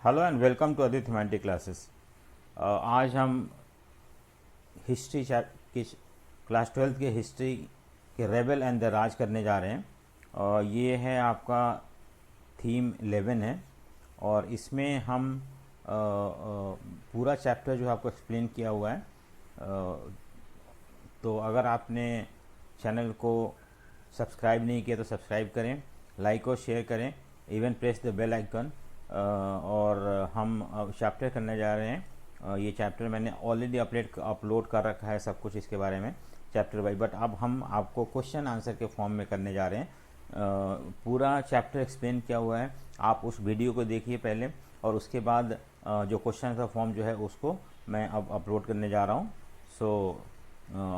Hello and welcome to Adit humanity classes. आज हम history की क्लास 12th के हिस्ट्री के रेबल एंड द राज करने जा रहे हैं। ये है आपका थीम 11 है और इसमें हम पूरा चैप्टर जो है आपको एक्सप्लेन किया हुआ है। तो अगर आपने चैनल को सब्सक्राइब नहीं किया तो सब्सक्राइब करें, लाइक और शेयर करें, even press the bell icon. और हम चैप्टर करने जा रहे हैं। ये चैप्टर मैंने ऑलरेडी अपलोड कर रखा है सब कुछ इसके बारे में चैप्टर वाइज, बट अब हम आपको क्वेश्चन आंसर के फॉर्म में करने जा रहे हैं। पूरा चैप्टर एक्सप्लेन किया हुआ है, आप उस वीडियो को देखिए पहले और उसके बाद जो क्वेश्चन का फॉर्म जो है उसको मैं अब अपलोड करने जा रहा हूँ। सो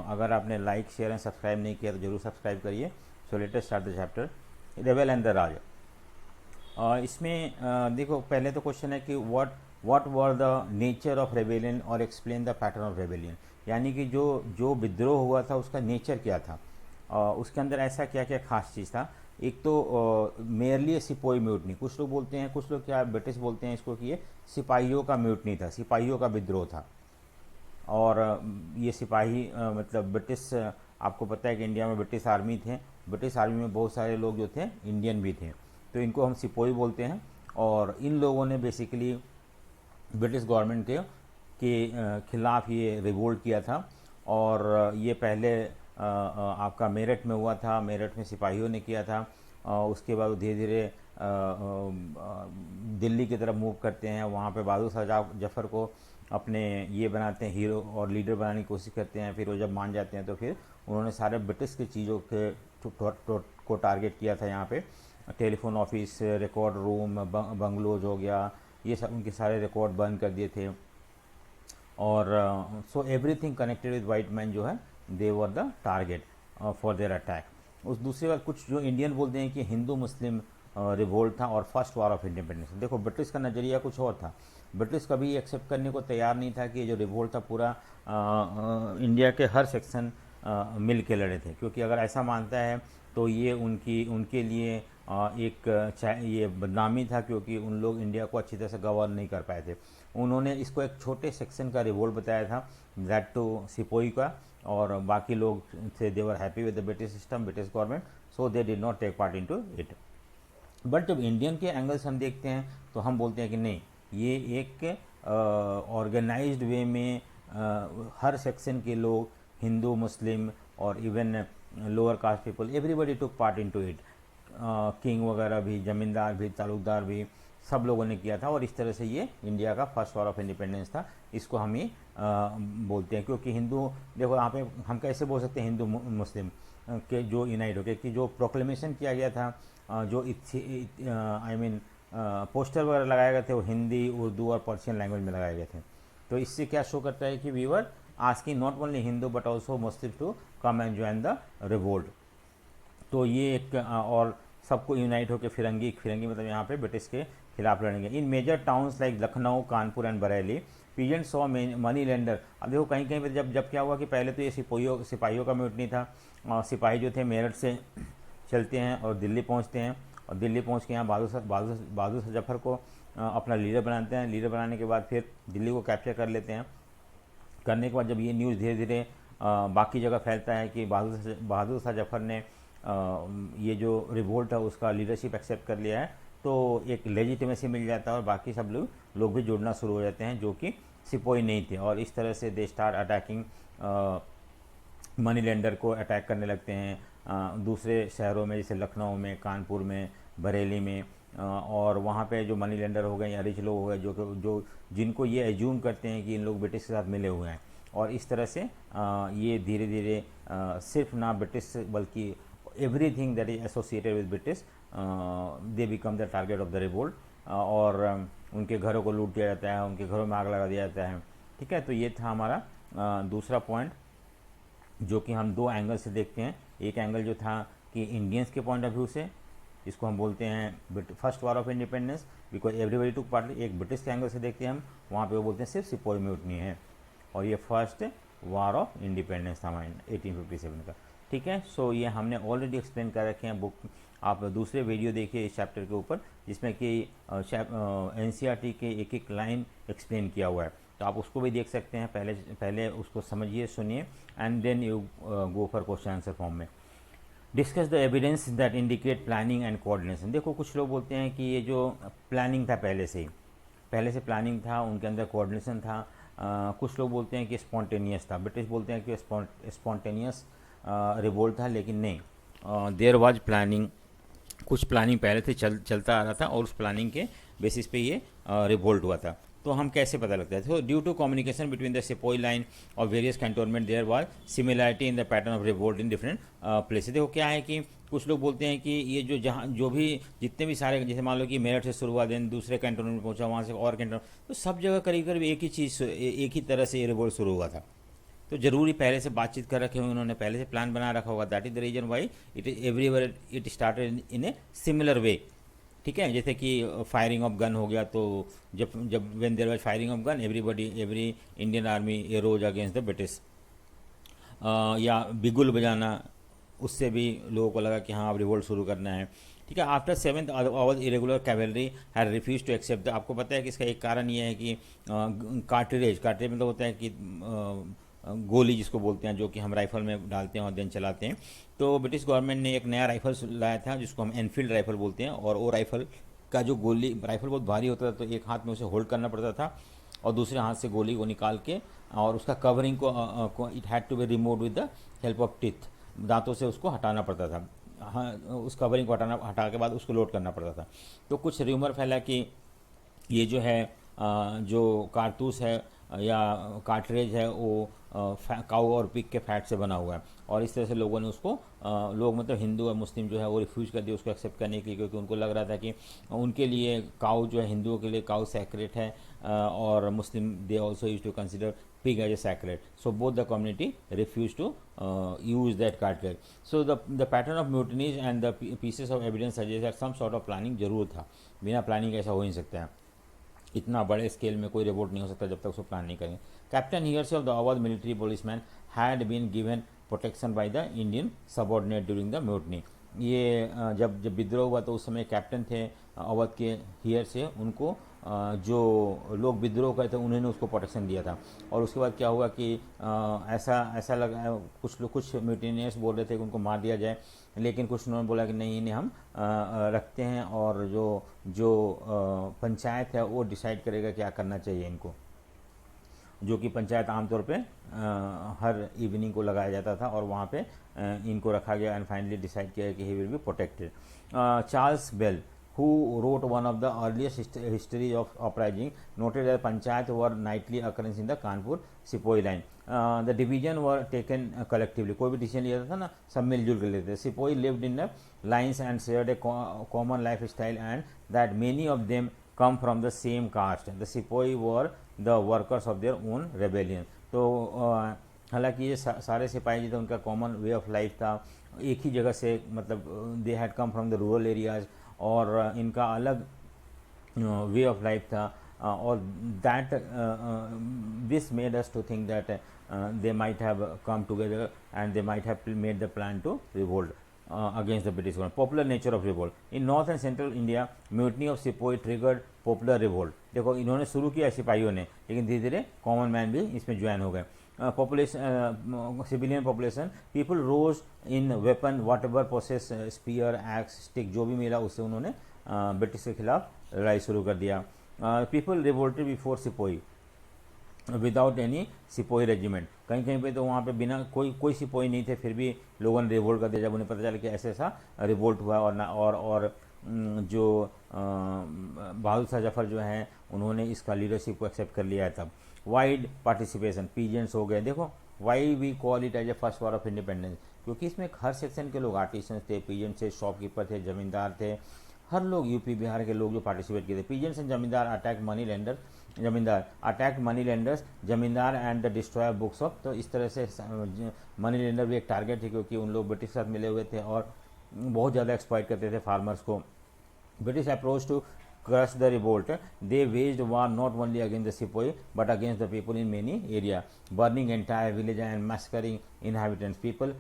अगर आपने लाइक शेयर एंड सब्सक्राइब नहीं किया तो जरूर सब्सक्राइब करिए। So latest start the chapter rebel and the Raj. इसमें देखो पहले तो क्वेश्चन है कि what were the nature of rebellion और explain the pattern of rebellion, यानी कि जो विद्रोह हुआ था उसका नेचर क्या था, उसके अंदर ऐसा क्या क्या खास चीज़ था। एक तो मेयरली सिपोही म्यूटनी, कुछ लोग बोलते हैं, कुछ लोग क्या ब्रिटिश बोलते हैं इसको कि ये सिपाहियों का म्यूटनी था, सिपाहियों का विद्रोह था। और ये सिपाही मतलब ब्रिटिश, आपको पता है कि इंडिया में ब्रिटिश आर्मी थे, ब्रिटिश आर्मी में बहुत सारे लोग जो थे इंडियन भी थे, तो इनको हम सिपोही बोलते हैं। और इन लोगों ने बेसिकली ब्रिटिश गवर्नमेंट के खिलाफ ये रिवोल्ट किया था। और ये पहले आपका मेरठ में हुआ था, मेरठ में सिपाहियों ने किया था। उसके बाद धीरे धीरे दिल्ली की तरफ मूव करते हैं, वहाँ पे बहादुर शाह जफर को अपने ये बनाते हैं हीरो और लीडर बनाने की कोशिश करते हैं। फिर वो जब मान जाते हैं तो फिर उन्होंने सारे ब्रिटिश की चीज़ों के को टारगेट किया था। यहाँ पे telephone office, record room, bungalows हो गया, ये सब उनके सारे रिकॉर्ड बंद कर दिए थे। और so everything connected with white man जो है they were the target for their attack. उस दूसरी बात कुछ जो इंडियन बोलते हैं कि हिंदू मुस्लिम रिवोल्ट था और फर्स्ट वार ऑफ इंडिपेंडेंस। देखो ब्रिटिश का नज़रिया कुछ और था, ब्रिटिश कभी एक्सेप्ट करने को तैयार नहीं था कि ये जो रिवोल्ट था पूरा इंडिया के हर सेक्शन मिल के लड़े थे, क्योंकि अगर ऐसा मानता है तो ये उनके लिए ये बदनामी था, क्योंकि उन लोग इंडिया को अच्छी तरह से गवर्न नहीं कर पाए थे। उन्होंने इसको एक छोटे सेक्शन का रिवोल्ट बताया था, दैट टू सिपोही का, और बाकी लोग थे they were happy with the British system, British government, so they did not take part into it. But जब इंडियन के एंगल से हम देखते हैं तो हम बोलते हैं कि नहीं, ये एक ऑर्गेनाइज्ड वे में हर सेक्शन के लोग, हिंदू मुस्लिम और even lower caste people, everybody took part into it. King वगैरह भी, जमींदार भी, तालुकदार भी, सब लोगों ने किया था। और इस तरह से ये इंडिया का फर्स्ट वॉर ऑफ इंडिपेंडेंस था, इसको हम ही बोलते हैं। क्योंकि हिंदू, देखो यहाँ पे हम कैसे बोल सकते हैं हिंदू मुस्लिम के जो यूनाइट हो गए, कि जो प्रोक्लेमेशन किया गया था, जो आई मीन पोस्टर वगैरह लगाए गए थे, वो हिंदी, उर्दू और पर्शियन लैंग्वेज में लगाए गए थे। तो इससे क्या शो करता है कि we were asking not only Hindu but also Muslim to come and join the revolt. तो ये एक और सबको यूनाइट होकर फिरंगी मतलब यहाँ पे ब्रिटिश के खिलाफ लड़ेंगे। In major towns like Lucknow, Kanpur and Bareilly peasant saw money lender. अब देखो कहीं कहीं पर जब क्या हुआ कि पहले तो ये सिपाहियों का म्यूटनी था। सिपाही जो थे मेरठ से चलते हैं और दिल्ली पहुँचते हैं, और दिल्ली पहुँच के यहाँ बहादुर शाह जफर को अपना लीडर बनाते हैं। लीडर बनाने के बाद फिर दिल्ली को कैप्चर कर लेते हैं। करने के बाद जब ये न्यूज़ धीरे धीरे बाकी जगह फैलता है कि बहादुर शाह जफर ने ये जो रिवोल्ट है उसका लीडरशिप एक्सेप्ट कर लिया है, तो एक लेजिटिमेसी मिल जाता है और बाकी सब लोग भी जुड़ना शुरू हो जाते हैं जो कि सिपोही नहीं थे। और इस तरह से they start attacking, money lender को अटैक करने लगते हैं दूसरे शहरों में, जैसे लखनऊ में, कानपुर में, बरेली में। और वहाँ पे जो मनी लेंडर हो गए या रिच लोग हो गए जो जिनको ये एज्यूम करते हैं कि इन लोग ब्रिटिश के साथ मिले हुए हैं। और इस तरह से ये धीरे धीरे सिर्फ ना ब्रिटिश बल्कि everything that is associated with British they become the target of the revolt. और उनके घरों को लूट दिया जाता है, उनके घरों में आग लगा दिया जाता है। ठीक है, तो ये था हमारा दूसरा पॉइंट, जो कि हम दो एंगल से देखते हैं। एक एंगल जो था कि इंडियंस के पॉइंट ऑफ व्यू से, इसको हम बोलते हैं first war of independence because everybody took part. एक ब्रिटिश के एंगल से देखते हैं हम, वहाँ पे वो बोलते हैं सिर्फ सिपोही म्यूटनी है, और ये फर्स्ट वॉर ऑफ इंडिपेंडेंस था हमारे 1857 का। ठीक है। सो ये हमने ऑलरेडी एक्सप्लेन कर रखे हैं बुक, आप दूसरे वीडियो देखिए इस चैप्टर के ऊपर, जिसमें कि एनसीईआरटी के एक एक लाइन एक्सप्लेन किया हुआ है, तो आप उसको भी देख सकते हैं। पहले उसको समझिए, सुनिए, and then you go for question answer form में। Discuss the evidence that indicate planning and coordination. देखो कुछ लोग बोलते हैं कि ये जो प्लानिंग था पहले से प्लानिंग था, उनके अंदर कोऑर्डिनेशन था। कुछ लोग बोलते हैं कि स्पॉन्टेनियस था, ब्रिटिश बोलते हैं कि स्पॉन्टेनियस रिवोल्ट था, लेकिन नहीं, देयर वाज प्लानिंग, कुछ प्लानिंग पहले से चलता आ रहा था और उस प्लानिंग के बेसिस पे ये रिवोल्ट हुआ था। तो हम कैसे पता लगता है? तो due to communication between the sepoy line और various cantonment there was similarity in the pattern of revolt in different places. देखो क्या है कि कुछ लोग बोलते हैं कि ये जो जहाँ जो भी जितने भी सारे, जैसे मान लो कि मेरठ से शुरू हुआ, देन दूसरे कैंटोनमेंट में पहुंचा, वहाँ से और कैंटोनमेंट, तो सब जगह करीब करीब एक ही चीज़, एक ही तरह से ये रिवोल्ट शुरू हुआ था। तो जरूरी पहले से बातचीत कर रखे होंगे उन्होंने, पहले से प्लान बना रखा होगा। That is the reason why it is everywhere it started in a similar way. ठीक है, जैसे कि फायरिंग ऑफ गन हो गया, तो जब जब when there was firing of gun, every Indian army arose against the British. या बिगुल बजाना, उससे भी लोगों को लगा कि हाँ अब रिवोल्ट शुरू करना है। ठीक है, after 7th our irregular cavalry had refuse to accept. आपको पता है कि इसका एक कारण ये है कि कार्टरेज मतलब होता है कि गोली जिसको बोलते हैं, जो कि हम राइफल में डालते हैं और देन चलाते हैं। तो ब्रिटिश गवर्नमेंट ने एक नया राइफल लाया था जिसको हम एनफील्ड राइफल बोलते हैं, और वो राइफल का जो गोली, राइफल बहुत भारी होता था, तो एक हाथ में उसे होल्ड करना पड़ता था और दूसरे हाथ से गोली को निकाल के, और उसका कवरिंग को it had to be remove with the help of teeth, दांतों से उसको हटाना पड़ता था। हाँ, उस कवरिंग को हटा के बाद उसको लोड करना पड़ता था। तो कुछ र्यूमर फैला कि ये जो है जो कारतूस है या कार्ट्रेज है वो काऊ और पिग के फैट से बना हुआ है, और इस तरह से लोगों ने उसको लोग मतलब हिंदू और मुस्लिम जो है वो रिफ्यूज कर दिया उसको एक्सेप्ट करने के लिए, क्योंकि उनको लग रहा था कि उनके लिए काऊ जो है, हिंदुओं के लिए काऊ सैक्रेट है, और Muslim they also use to consider pig as a sacred. So both the community refused to use that cartridge. So the pattern of mutinies and the pieces of evidence suggest that some sort of planning जरूर था। बिना planning ऐसा हो ही नहीं सकता है, इतना बड़े स्केल में कोई रिवोल्ट नहीं हो सकता जब तक उसको प्लान नहीं करेंगे। Captain Hearsey of the Awadh military policeman had been given protection by the Indian subordinate during the mutiny. ये जब विद्रोह हुआ तो उस समय कैप्टन थे अवध के हियर से, उनको जो लोग विद्रोह करे थे उन्होंने उसको प्रोटेक्शन दिया था। और उसके बाद क्या हुआ कि ऐसा लगा, कुछ म्यूटिनियर्स बोल रहे थे कि उनको मार दिया जाए, लेकिन कुछ उन्होंने बोला कि नहीं, इन्हें हम रखते हैं, और जो पंचायत है वो डिसाइड करेगा क्या करना चाहिए इनको, जो कि पंचायत आमतौर पे हर इवनिंग को लगाया जाता था, और वहाँ पे इनको रखा गया, एंड फाइनली डिसाइड किया कि he will be protected. Charles Bell, who wrote one of the earliest history of uprising, noted that panchayat were nightly occurrence in the Kanpur Sepoy line. The division were taken collectively. कोई भी decision लिया था ना, सब मिलजुल कर लेते थे। Sepoy lived in the lines and shared a common lifestyle, and that many of them come from the same caste. The Sepoy were the workers of their own rebellion. तो हालांकि ये सारे सिपाही जो थे उनका कॉमन वे ऑफ लाइफ था, एक ही जगह से, मतलब they had come from the rural areas, और इनका अलग वे ऑफ लाइफ था, और that this made us to think that they might have come together and they might have made the plan to revolt against the British government. Popular nature of revolt in North and Central India, mutiny of Sepoy triggered popular revolt. देखो इन्होंने शुरू किया सिपाहियों ने, लेकिन धीरे धीरे common man भी इसमें ज्वाइन हो गए। Population, civilian population, people rose in weapon whatever process, spear, axe, stick, जो भी मिला उससे उन्होंने ब्रिटिश के खिलाफ लड़ाई शुरू कर दिया। People revolted before sepoy without any sepoy regiment. कहीं कहीं पे तो वहाँ पे बिना कोई सिपोई नहीं थे, फिर भी लोगों ने रिवोल्ट कर दिया जब उन्हें पता चला कि ऐसा रिवोल्ट हुआ। और जो बहादुर शाह जफर जो हैं उन्होंने इसका लीडरशिप को एक्सेप्ट कर लिया है तब। वाइड पार्टिसिपेशन, पीजेंट्स हो गए। देखो why we call it as a first war of independence, क्योंकि इसमें हर सेक्शन के लोग, आर्टिसन थे, पीजेंट्स थे, शॉपकीपर थे, जमींदार थे, हर लोग यूपी बिहार के लोग जो पार्टिसिपेट किए थे। पीजेंट्स एंड जमींदार अटैक मनी लेंडर, जमींदार and the destroy books of. तो इस तरह से मनी लेंडर भी एक टारगेट थे, क्योंकि उन लोग ब्रिटिश के साथ मिले हुए थे और बहुत ज़्यादा एक्सप्लॉइट करते थे फार्मर्स को। British approach to crush the revolt, they waged war not only against the sepoy but against the people in many areas, burning entire village and massacring inhabitants. People,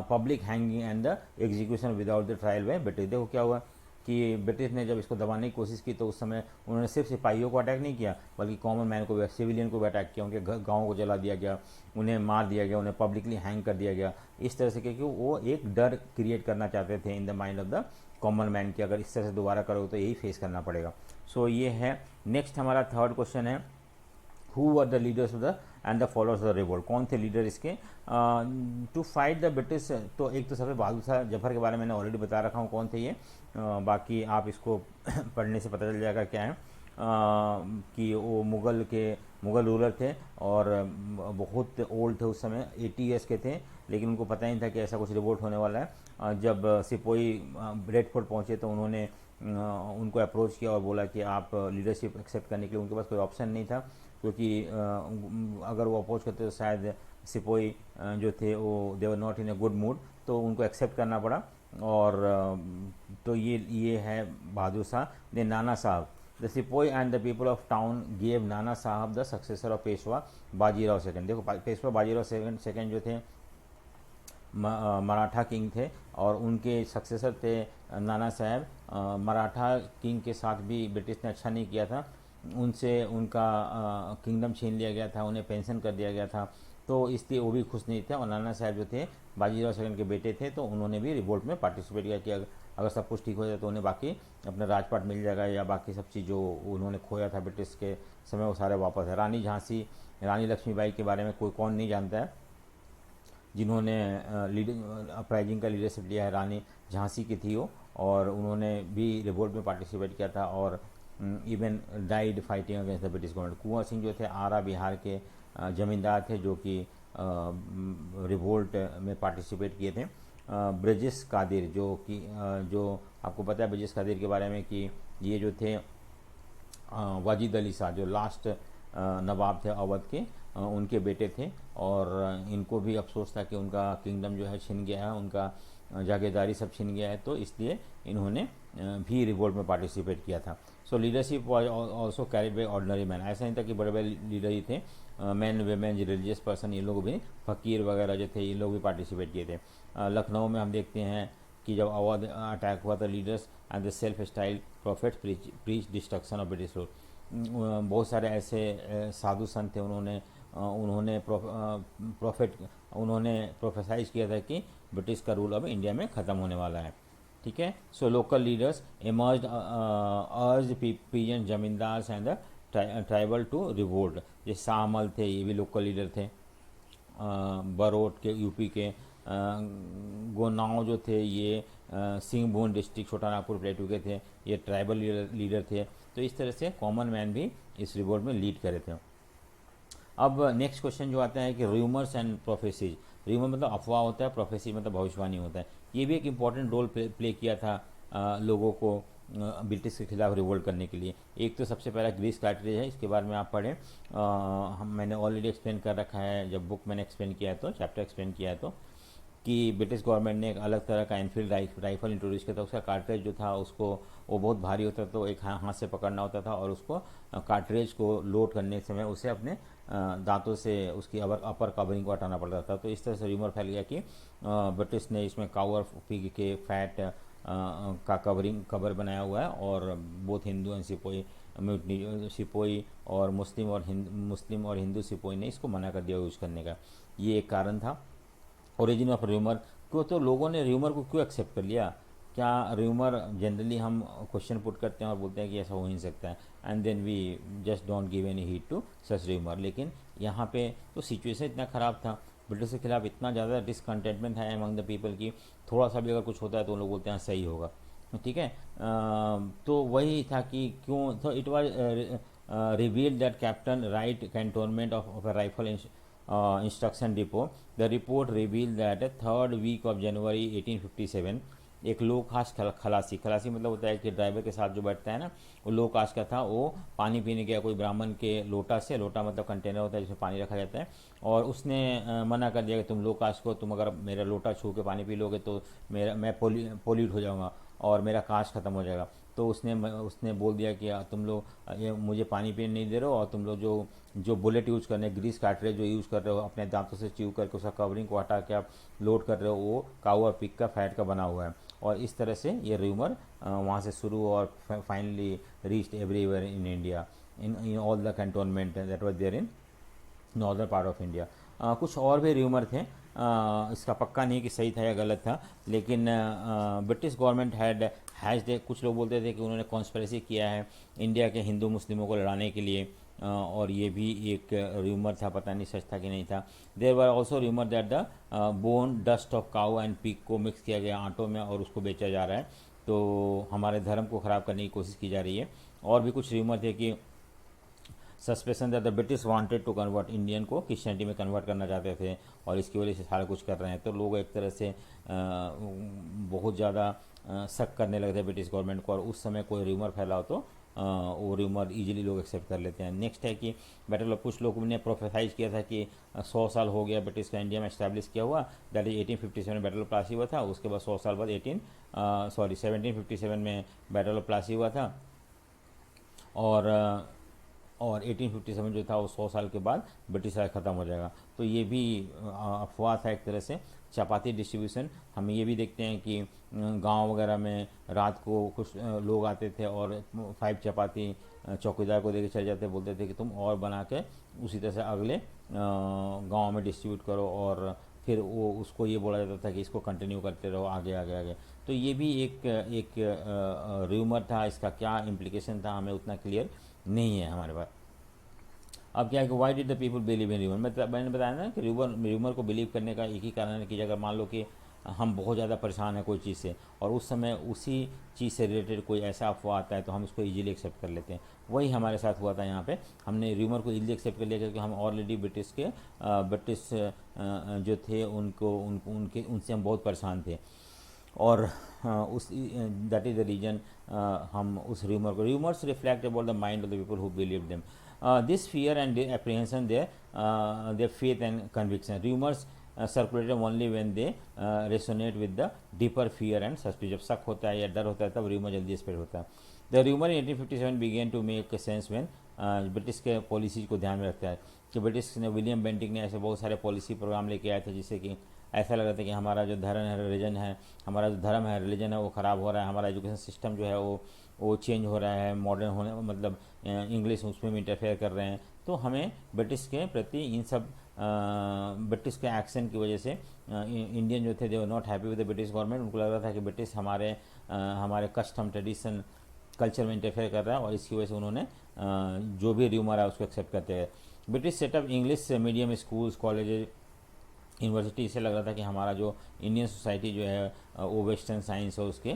public hanging and the execution without the trial by British. देखो क्या हुआ कि British ने जब इसको दबाने की कोशिश की तो उस समय उन्होंने सिर्फ सिपाहियों को अटैक नहीं किया बल्कि कॉमन मैन को भी, सिविलियन को भी अटैक किया, उनके गाँव को जला दिया गया, उन्हें मार दिया गया, उन्हें पब्लिकली हैंग कर दिया गया। इस तरह से क्योंकि वो एक डर क्रिएट करना चाहते थे in the mind of the common man कि अगर इस तरह से दोबारा करोगे तो यही फेस करना पड़ेगा। सो ये है। नेक्स्ट हमारा थर्ड क्वेश्चन है, who were the leaders of the end the followers of the revolt, कौन थे लीडर इसके टू फाइट द ब्रिटिश। तो एक तो सबसे बहादुर शाह जफर के बारे में मैंने ऑलरेडी बता रखा हूँ कौन थे ये, बाकी आप इसको पढ़ने से पता चल जाएगा क्या है कि वो मुग़ल रूलर थे और बहुत ओल्ड थे, उस समय 80 ईयर्स के थे, लेकिन उनको पता ही नहीं था कि ऐसा कुछ रिवोल्ट होने वाला है। जब सिपोही रेडफोर्ट पहुँचे तो उन्होंने उनको अप्रोच किया और बोला कि आप लीडरशिप एक्सेप्ट करने के लिए, उनके पास कोई ऑप्शन नहीं था क्योंकि अगर वो अप्रोच करते तो शायद सिपोही जो थे वो they were not in a good mood, तो उनको एक्सेप्ट करना पड़ा। और तो ये है Bahadur Shah. They Nana Sahib, the sepoy and the people of town gave Nana Sahib the successor of Peshwa Bajirao second. देखो पेशवा बाजीराव सेकंड जो थे मराठा किंग थे और उनके सक्सेसर थे नाना साहब। मराठा किंग के साथ भी ब्रिटिश ने अच्छा नहीं किया था, उनसे उनका किंगडम छीन लिया गया था, उन्हें पेंशन कर दिया गया था, तो इसलिए वो भी खुश नहीं थे। और नाना साहब जो थे बाजीराव सेकंड के बेटे थे, तो उन्होंने भी रिवोल्ट में पार्टिसिपेट किया कि अगर सब कुछ ठीक हो जाए तो उन्हें बाकी अपना राजपाट मिल जाएगा या बाकी सब चीज़ जो उन्होंने खोया था ब्रिटिश के समय वो सारे वापस है। रानी झांसी, रानी लक्ष्मीबाई के बारे में कोई कौन नहीं जानता है, जिन्होंने अपराइजिंग का लीडरशिप लिया है, रानी झांसी की थी वो, और उन्होंने भी रिवोल्ट में पार्टिसिपेट किया था और even died fighting against the British government. Kunwar Singh जो थे आरा बिहार के जमींदार थे जो कि रिवोल्ट में पार्टिसिपेट किए थे। ब्रिजेश कादिर जो आपको पता है ब्रिजेश कादिर के बारे में कि ये जो थे वाजिद अली शाह जो लास्ट नवाब थे अवध के, उनके बेटे थे और इनको भी अफसोस था कि उनका किंगडम जो है छिन गया है, उनका जागीरदारी सब छिन गया है, तो इसलिए इन्होंने भी रिवोल्ट में पार्टिसिपेट किया था। सो leadership was also carried by ordinary man. ऐसा नहीं था कि बड़े बड़े लीडर ही थे, मैन वेमेन रिलीजियस पर्सन, ये लोग भी, फकीर वगैरह जो थे ये लोग भी पार्टिसिपेट किए थे। लखनऊ में हम देखते हैं कि जब अवध अटैक हुआ था, leaders and the self style profit preach destruction of British rule. बहुत सारे ऐसे साधु संत थे, उन्होंने प्रोफेसाइज किया था कि ब्रिटिश का रूल अब इंडिया में ख़त्म होने वाला है। ठीक है। So local leaders emerged urge peasant zamindars and the tribal to revolt. ये शाहमल थे, ये भी लोकल लीडर थे, बरोट के यूपी के, गोनाव जो थे ये सिंहभूम डिस्ट्रिक्ट छोटा नागपुर प्लेटू के थे, ये ट्राइबल लीडर थे। तो इस तरह से कॉमन मैन भी इस रिवोल्ट में लीड करे थे। अब नेक्स्ट क्वेश्चन जो आता है कि र्यूमर्स एंड प्रोफेसीज। र्यूमर मतलब अफवाह होता है, प्रोफेसी मतलब भविष्यवाणी होता है। ये भी एक इम्पॉर्टेंट रोल प्ले किया था लोगों को ब्रिटिश के खिलाफ रिवोल्ट करने के लिए। एक तो सबसे पहला ग्रीस क्राइटेरिया है, इसके बारे में आप पढ़ें, मैंने ऑलरेडी एक्सप्लेन कर रखा है, जब बुक मैंने एक्सप्लेन किया है तो चैप्टर एक्सप्लेन किया है तो, कि ब्रिटिश गवर्नमेंट ने एक अलग तरह का एनफील्ड राइफल इंट्रोड्यूस किया था। उसका कार्ट्रिज जो था उसको वो बहुत भारी होता था, तो एक हाथ से पकड़ना होता था और उसको कार्ट्रिज को लोड करने समय उसे अपने दांतों से उसकी अपर कवरिंग को हटाना पड़ता था। तो इस तरह से र्यूमर फैल गया कि ब्रिटिश ने इसमें काऊ और पिग के फैट का कवर बनाया हुआ है और बोथ हिंदू एंड सिपोई और मुस्लिम और हिंदू सिपोई ने इसको मना कर दिया यूज़ करने का। ये एक कारण था। ओरिजिन ऑफ र्यूमर, क्यों तो लोगों ने र्यूमर को क्यों एक्सेप्ट कर लिया? क्या र्यूमर जनरली हम क्वेश्चन पुट करते हैं और बोलते हैं कि ऐसा हो ही नहीं सकता है, and then we just don't give any heed to such rumour. लेकिन यहाँ पे तो सिचुएशन इतना ख़राब था, ब्रिटिश के खिलाफ इतना ज़्यादा डिसकंटेंटमेंट है अमंग द पीपल की, थोड़ा सा भी अगर कुछ होता है तो उन लोग बोलते हैं सही होगा। ठीक है। तो वही था कि क्यों, तो it was revealed that captain Wright cantonment of a rifle instruction depot. The report reveal that 3rd week of January 1857 एक लो कास्ट खलासी मतलब होता है कि ड्राइवर के साथ जो बैठता है ना, वो लो कास्ट का था। वो पानी पीने गया कोई ब्राह्मण के लोटा से, लोटा मतलब कंटेनर होता है जिसमें पानी रखा जाता है, और उसने मना कर दिया कि तुम लो कास्ट को, तुम अगर मेरा लोटा छू के पानी पी लोगे तो मैं पोल्यूट हो जाऊँगा और मेरा कास्ट ख़त्म हो जाएगा। तो उसने बोल दिया कि तुम लोग ये मुझे पानी पीने नहीं दे रहे हो, और तुम लोग जो बुलेट यूज़ कर रहे हैं, ग्रीस काट रहे हो, जो यूज़ कर रहे हो, अपने दांतों से च्यू करके उसका कवरिंग को हटा के आप लोड कर रहे हो, वो काऊ और पिग का फैट का बना हुआ है। और इस तरह से ये र्यूमर वहाँ से शुरू हुआ और finally reached everywhere in India, in all the cantonment that was there in northern part of India. कुछ और भी र्यूमर थे, इसका पक्का नहीं कि सही था या गलत था, लेकिन ब्रिटिश गवर्नमेंट हैज़ कुछ लोग बोलते थे कि उन्होंने कॉन्स्पिरेसी किया है इंडिया के हिंदू मुस्लिमों को लड़ाने के लिए, और ये भी एक र्यूमर था, पता नहीं सच था कि नहीं था। There were also rumour that the bone dust of cow and pig को मिक्स किया गया आटों में और उसको बेचा जा रहा है, तो हमारे धर्म को ख़राब करने की कोशिश की जा रही है। और भी कुछ र्यूमर थे कि suspicion that the British wanted to convert, Indian को क्रिश्चियनिटी में कन्वर्ट करना चाहते थे और इसकी वजह से सारा कुछ कर रहे हैं। तो लोग एक तरह से बहुत ज़्यादा शक करने लगे थे ब्रिटिश गवर्नमेंट को, और उस समय कोई र्यूमर फैलाओ तो वो र्यूमर इजीली लोग एक्सेप्ट कर लेते हैं। नेक्स्ट है कि बैटल ऑफ, कुछ लोगों ने प्रोफेसाइज किया था कि 100 साल हो गया ब्रिटिश का इंडिया में एस्टैब्लिश किया हुआ, दैट इज 1857 में बैटल ऑफ प्लासी हुआ था। उसके बाद 100 साल बाद 1757 में बैटल ऑफ प्लासी हुआ था, और 1857 जो था वो 100 साल के बाद ब्रिटिश राज ख़त्म हो जाएगा। तो ये भी अफवाह था एक तरह से। चपाती डिस्ट्रीब्यूशन, हम ये भी देखते हैं कि गांव वगैरह में रात को कुछ लोग आते थे और 5 चपाती चौकीदार को देके चले जाते, बोलते थे कि तुम और बना के उसी तरह से अगले गांव में डिस्ट्रीब्यूट करो, और फिर वो उसको ये बोला जाता था कि इसको कंटिन्यू करते रहो आगे आगे आगे। तो ये भी एक र्यूमर था, इसका क्या इम्प्लीकेशन था हमें उतना क्लियर नहीं है हमारे पास। अब क्या है कि why did the people believe in rumour, मैंने बताया ना कि र्यूमर को बिलीव करने का एक ही कारण है कि अगर मान लो कि हम बहुत ज़्यादा परेशान हैं कोई चीज़ से, और उस समय उसी चीज़ से रिलेटेड कोई ऐसा अफवाह आता है तो हम उसको इजीली एक्सेप्ट कर लेते हैं। वही हमारे साथ हुआ था यहाँ पे, हमने र्यूमर को इजीली एक्सेप्ट कर लिया क्योंकि हम ऑलरेडी ब्रिटिश जो थे उनसे हम बहुत परेशान थे, और उस दैट इज़ द रीजन हम उस rumours reflect about the mind of the people who believe them, this fear and apprehension their faith and conviction. Rumors circulated only when they resonate with the deeper fear and suspicion. जब शक होता है या डर होता है तब rumour जल्दी स्प्रेड होता है। The rumour in 1857 began to make sense when British के पॉलिसीज को ध्यान में रखता है कि ब्रिटिश ने, विलियम बेंटिक ने ऐसे बहुत सारे पॉलिसी प्रोग्राम लेके आए थे जिससे कि ऐसा लग रहा था कि हमारा जो धर्म है, रिलीजन है, हमारा जो धर्म है, रिलीजन है, वो ख़राब हो रहा है, हमारा एजुकेशन सिस्टम जो है वो चेंज हो रहा है, मॉडर्न होने, मतलब इंग्लिश उसमें भी इंटरफेयर कर रहे हैं। तो हमें ब्रिटिश के प्रति इन सब ब्रिटिश के एक्शन की वजह से इंडियन जो थे they were not happy with the British government. उनको लग रहा था कि ब्रिटिश हमारे कस्टम, ट्रेडिशन, कल्चर में इंटरफेयर कर रहा है, और इसकी वजह से उन्होंने जो भी र्यूमर है उसको एक्सेप्ट करते हैं। British setup English medium schools, college, university, इससे लग रहा था कि हमारा जो इंडियन सोसाइटी जो है वो वेस्टर्न साइंस और उसके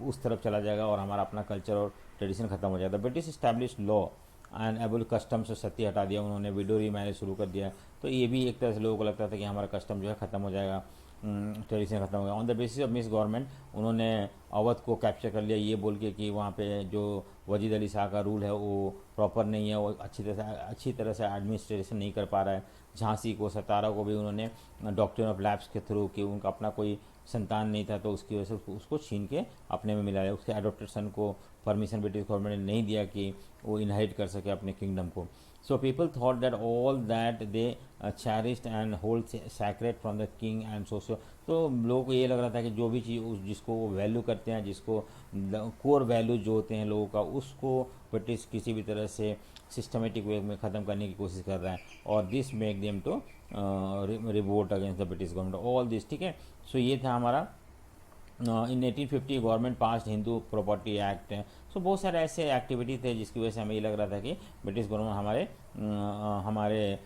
उस तरफ चला जाएगा और हमारा अपना कल्चर और ट्रेडिशन खत्म हो जाएगा। British establish law and able custom से सत्य हटा दिया उन्होंने, विडो रीमैरिज शुरू कर दिया। तो ये भी एक तरह से लोगों को लगता था कि हमारा कस्टम जो है ख़त्म हो जाएगा, ट्रेडिशन खत्म हो गया। On the basis of miss government उन्होंने अवध को कैप्चर कर लिया, ये बोल के कि वहाँ पे जो वजीद अली शाह का रूल है वो प्रॉपर नहीं है, वो अच्छी तरह से एडमिनिस्ट्रेशन नहीं कर पा रहा है। झांसी को, सतारा को भी उन्होंने डॉक्ट्रिन ऑफ लैप्स के थ्रू, कि उनका अपना कोई संतान नहीं था तो उसकी वजह से उसको छीन के अपने में मिला है। उसके एडॉप्टेड सन को परमिशन ब्रिटिश गवर्नमेंट ने नहीं दिया कि वो इनहेरिट कर सके अपने किंगडम को। So people thought that all that they cherished and hold sacred from the king and socio. तो लोगों को ये लग रहा था कि जो भी चीज़ जिसको वो वैल्यू करते हैं, जिसको कोर वैल्यू जो होते हैं लोगों का, उसको ब्रिटिश किसी भी तरह से सिस्टमेटिक वे में ख़त्म करने की कोशिश कर रहा है, और this make them to revolt against the British government, all this. ठीक है, सो ये था हमारा in 1850 government pass Hindu property act. So बहुत सारे ऐसे एक्टिविटी थे जिसकी वजह से हमें ये लग रहा था कि ब्रिटिश गवर्नमेंट हमारे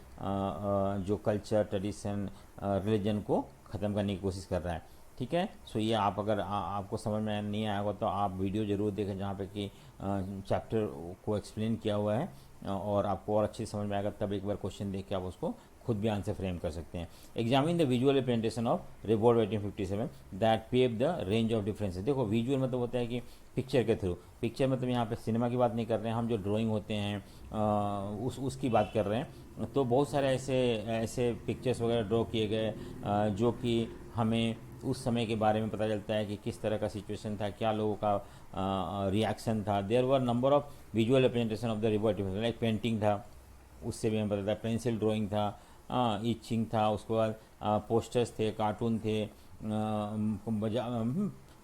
जो कल्चर, ट्रेडिशन, रिलीजन को ख़त्म करने की कोशिश कर रहा है। ठीक है, सो ये आप अगर आपको समझ में नहीं आया होगा तो आप वीडियो ज़रूर देखें जहाँ पे कि चैप्टर को एक्सप्लेन किया हुआ है, और आपको और अच्छी समझ में आएगा तब एक बार क्वेश्चन देख के आप उसको खुद भी आंसर फ्रेम कर सकते हैं। Examine the visual representation of revolt 1857 that pave the range of differences. देखो विजुअल मतलब होता है कि पिक्चर के थ्रू, पिक्चर मतलब यहाँ पे सिनेमा की बात नहीं कर रहे हैं हम, जो ड्राइंग होते हैं उसकी बात कर रहे हैं। तो बहुत सारे ऐसे पिक्चर्स वगैरह ड्रॉ किए गए जो कि हमें उस समय के बारे में पता चलता है कि किस तरह का सिचुएशन था, क्या लोगों का रिएक्शन था। There were number of visual representation of the river, like painting था, उससे भी हमें पता था, पेंसिल ड्राइंग था, इचिंग था, उसके बाद पोस्टर्स थे, कार्टून थे,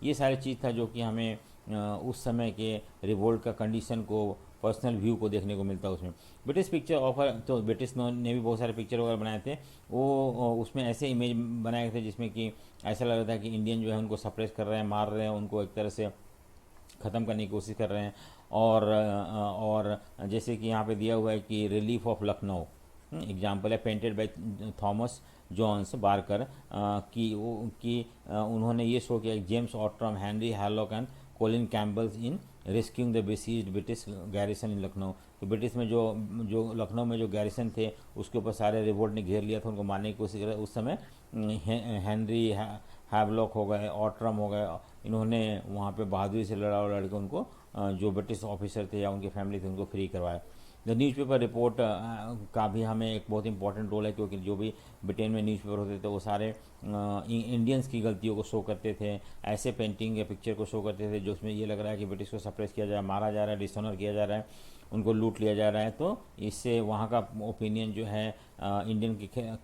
ये सारी चीज़ था जो कि हमें उस समय के रिवोल्ट का कंडीशन को, पर्सनल व्यू को देखने को मिलता है उसमें। ब्रिटिश पिक्चर ऑफर, तो ब्रिटिश ने भी बहुत सारे पिक्चर वगैरह बनाए थे। वो उसमें ऐसे इमेज बनाए थे जिसमें कि ऐसा लग रहा था कि इंडियन जो है उनको सप्रेस कर रहे हैं, मार रहे हैं, उनको एक तरह से ख़त्म करने की कोशिश कर रहे हैं। और जैसे कि यहाँ पे दिया हुआ है कि रिलीफ ऑफ लखनऊ एग्जाम्पल है, painted by Thomas Jones Barker, कि उन्होंने ये शो किया James Outram, Henry Havelock and Colin Campbell's in rescuing the besieged British garrison in Lucknow. तो ब्रिटिश में जो जो लखनऊ में जो गैरिसन थे उसके ऊपर सारे रिवोल्ट ने घेर लिया था, उनको मारने की कोशिश कर रहे। उस समय हेनरी हैवलॉक हो गए, ऑट्रम हो गए, इन्होंने वहाँ पे बहादुरी से लड़ा और लड़के उनको जो ब्रिटिश ऑफिसर थे या उनकी फैमिली थी उनको फ्री करवाया। द न्यूज़पेपर रिपोर्ट का भी हमें एक बहुत इंपॉर्टेंट रोल है, क्योंकि जो भी ब्रिटेन में न्यूज़पेपर होते थे वो सारे इंडियंस की गलतियों को शो करते थे, ऐसे पेंटिंग या पिक्चर को शो करते थे जो उसमें ये लग रहा है कि ब्रिटिश को सप्रेस किया जा रहा है, मारा जा रहा है, डिसऑनर किया जा रहा है, उनको लूट लिया जा रहा है। तो इससे वहाँ का ओपिनियन जो है इंडियन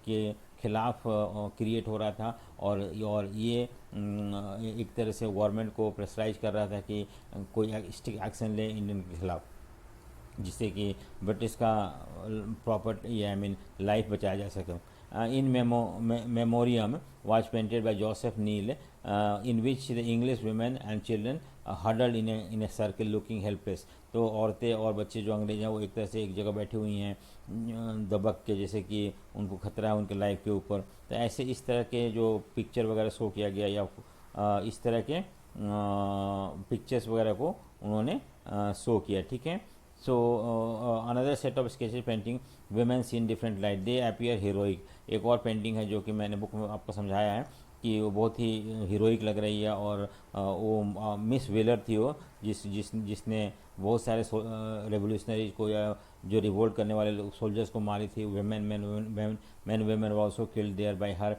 के खिलाफ क्रिएट हो रहा था, और ये एक तरह से गवर्नमेंट को प्रेशराइज कर रहा था कि कोई स्ट्रिक्ट एक्शन ले इंडियन के खिलाफ, जिससे कि ब्रिटिश का प्रॉपर्टी आई मीन लाइफ बचाया जा सके। इन memoriam was painted by Joseph Neal, in which the English women and children huddled in a circle looking helpless। तो औरतें और बच्चे जो अंग्रेज हैं वो एक तरह से एक जगह बैठी हुई हैं दबक के, जैसे कि उनको खतरा है उनके लाइफ के ऊपर। तो ऐसे इस तरह के जो पिक्चर वगैरह शो किया गया, या इस तरह के पिक्चर्स वगैरह को उन्होंने शो किया, ठीक है। So another set of sketches painting women scene different light, they appear heroic. एक और पेंटिंग है जो कि मैंने बुक में आपको समझाया है कि वो बहुत ही हीरोइक लग रही है, और वो मिस वेलर थी वो, जिसने बहुत सारे रेवोल्यूशनरीज को या जो रिवोल्ट करने वाले सोल्जर्स को मारी थी। Man women also killed there by her.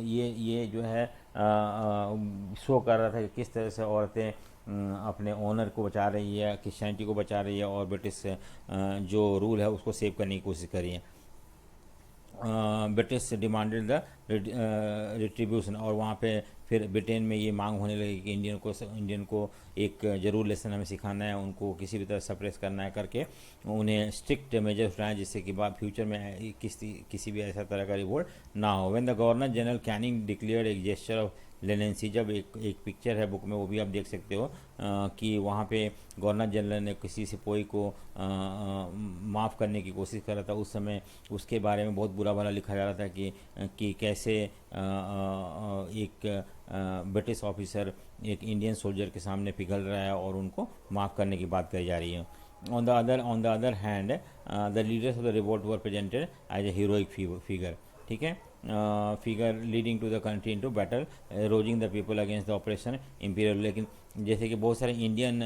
ये जो है शो कर रहा था कि किस तरह से औरतें अपने ऑनर को बचा रही है, क्रिश्चियनिटी को बचा रही है, और ब्रिटिश जो रूल है उसको सेव करने की कोशिश कर रही है। ब्रिटिश डिमांडेड द रिट्रीब्यूशन, और वहाँ पे फिर ब्रिटेन में ये मांग होने लगी कि इंडियन को एक ज़रूर लेसन हमें सिखाना है, उनको किसी भी तरह सप्रेस करना है करके उन्हें स्ट्रिक्ट मेजर उठाएं, जिससे कि बाद फ्यूचर में किसी भी ऐसा तरह का रिवोल्ट ना हो। When the governor general Canning declared एक जेस्चर ऑफ लेनेंसी, जब एक पिक्चर है बुक में, वो भी आप देख सकते हो कि वहाँ पे गवर्नर जनरल ने किसी सिपाही को माफ़ करने की कोशिश कर रहा था। उस समय उसके बारे में बहुत बुरा भला लिखा जा रहा था कि कैसे एक ब्रिटिश ऑफिसर एक इंडियन सोल्जर के सामने पिघल रहा है और उनको माफ़ करने की बात कही जा रही है। On the other hand the leaders of the revolt were presented as a heroic figure, ठीक है, figure leading to the country into battle, rousing the people against the operation imperial. लेकिन जैसे कि बहुत सारे इंडियन